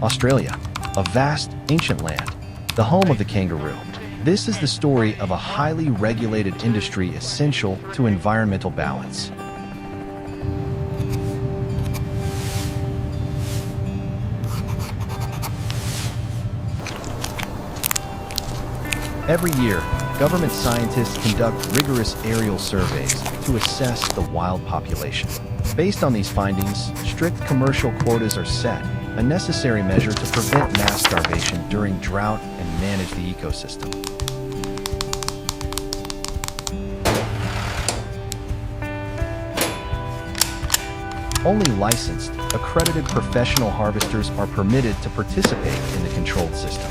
Australia, a vast, ancient land, the home of the kangaroo. This is the story of a highly regulated industry essential to environmental balance. Every year, government scientists conduct rigorous aerial surveys to assess the wild population. Based on these findings, strict commercial quotas are set, a necessary measure to prevent mass starvation during drought and manage the ecosystem. Only licensed, accredited professional harvesters are permitted to participate in the controlled system.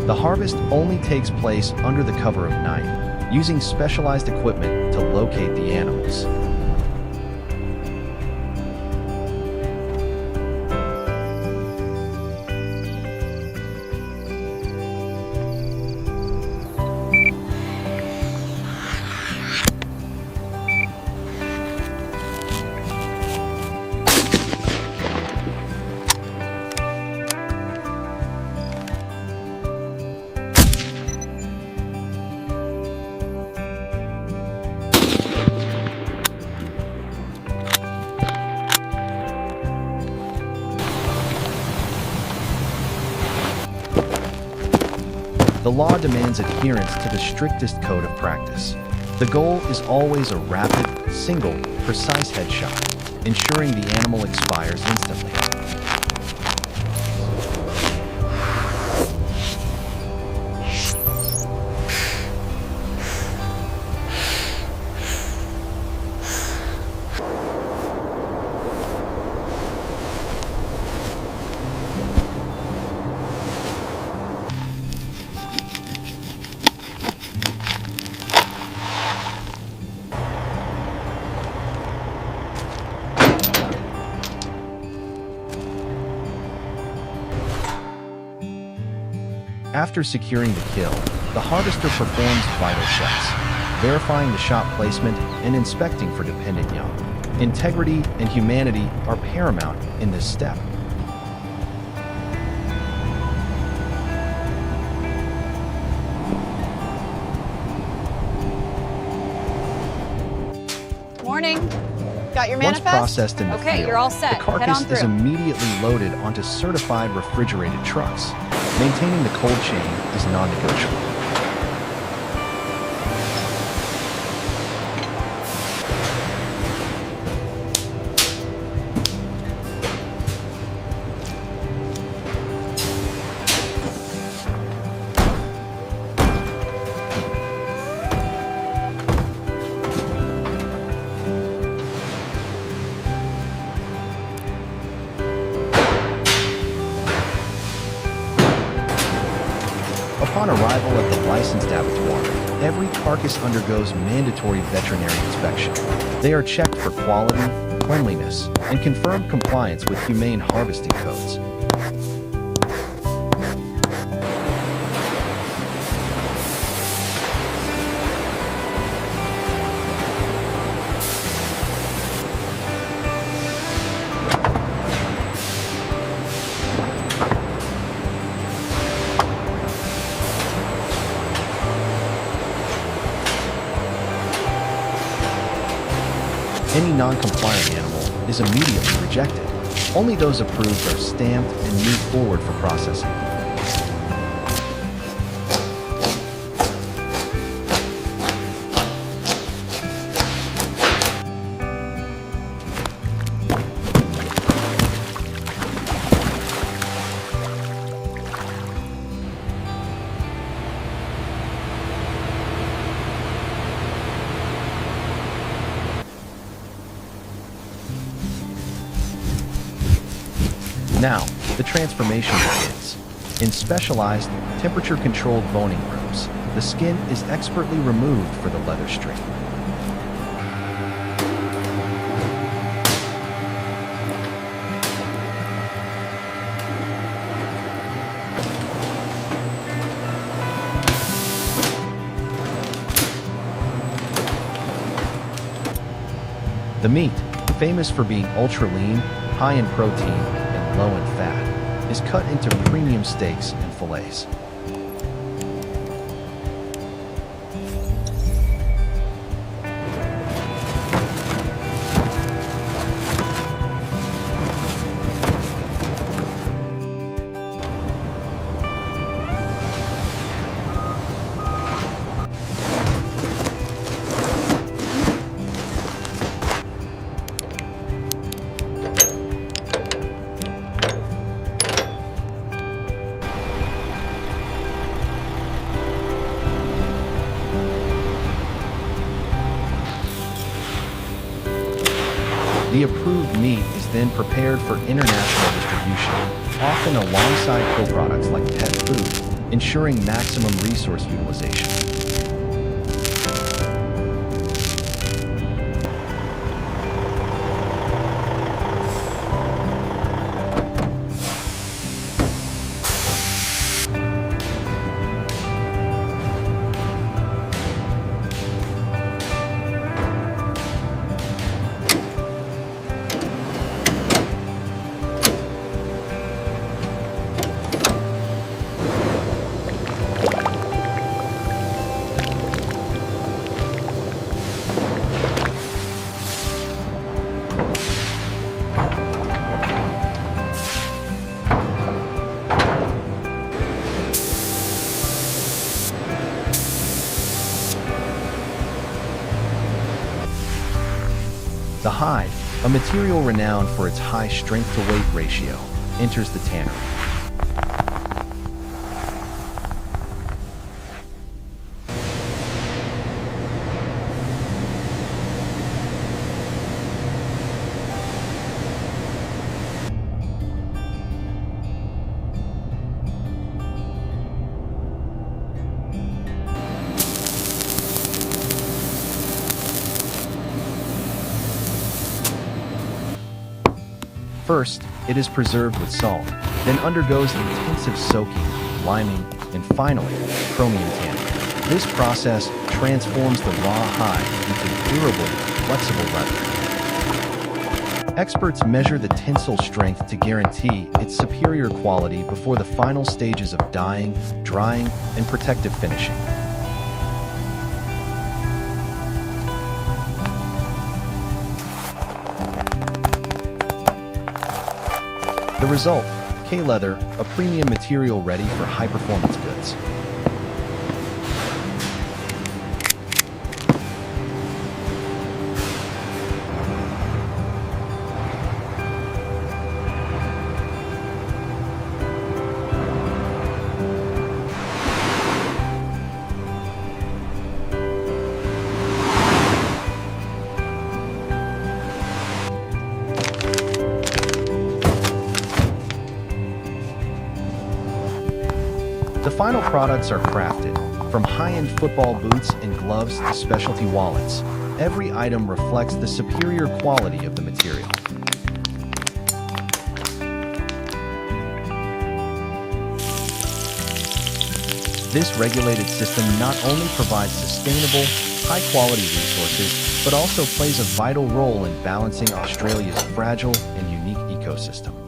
The harvest only takes place under the cover of night, using specialized equipment to locate the animals. The law demands adherence to the strictest code of practice. The goal is always a rapid, single, precise headshot, ensuring the animal expires instantly. After securing the kill, the harvester performs vital checks, verifying the shot placement and inspecting for dependent young. Integrity and humanity are paramount in this step. Morning. Got your Once manifest? processed in the Okay, field, you're all set. the Head on carcass is through. immediately loaded onto certified refrigerated trucks. Maintaining the cold chain is non-negotiable. Upon arrival at the licensed abattoir, every carcass undergoes mandatory veterinary inspection. They are checked for quality, cleanliness, and confirmed compliance with humane harvesting codes. Any non-compliant animal is immediately rejected. Only those approved are stamped and moved forward for processing. Now, the transformation begins. In specialized, temperature-controlled boning rooms, The skin is expertly removed for the leather string. The meat, famous for being ultra lean, high in protein, and low in fat, is cut into premium steaks and fillets. The approved meat is then prepared for international distribution, often alongside co-products like pet food, ensuring maximum resource utilization. The hide, a material renowned for its high strength-to-weight ratio, enters the tannery. First, it is preserved with salt, then undergoes intensive soaking, liming, and finally, chromium tanning. This process transforms the raw hide into durable, flexible leather. Experts measure the tensile strength to guarantee its superior quality before the final stages of dyeing, drying, and protective finishing. The result, K-leather, a premium material ready for high-performance goods. The final products are crafted, from high-end football boots and gloves to specialty wallets. Every item reflects the superior quality of the material. This regulated system not only provides sustainable, high-quality resources, but also plays a vital role in balancing Australia's fragile and unique ecosystem.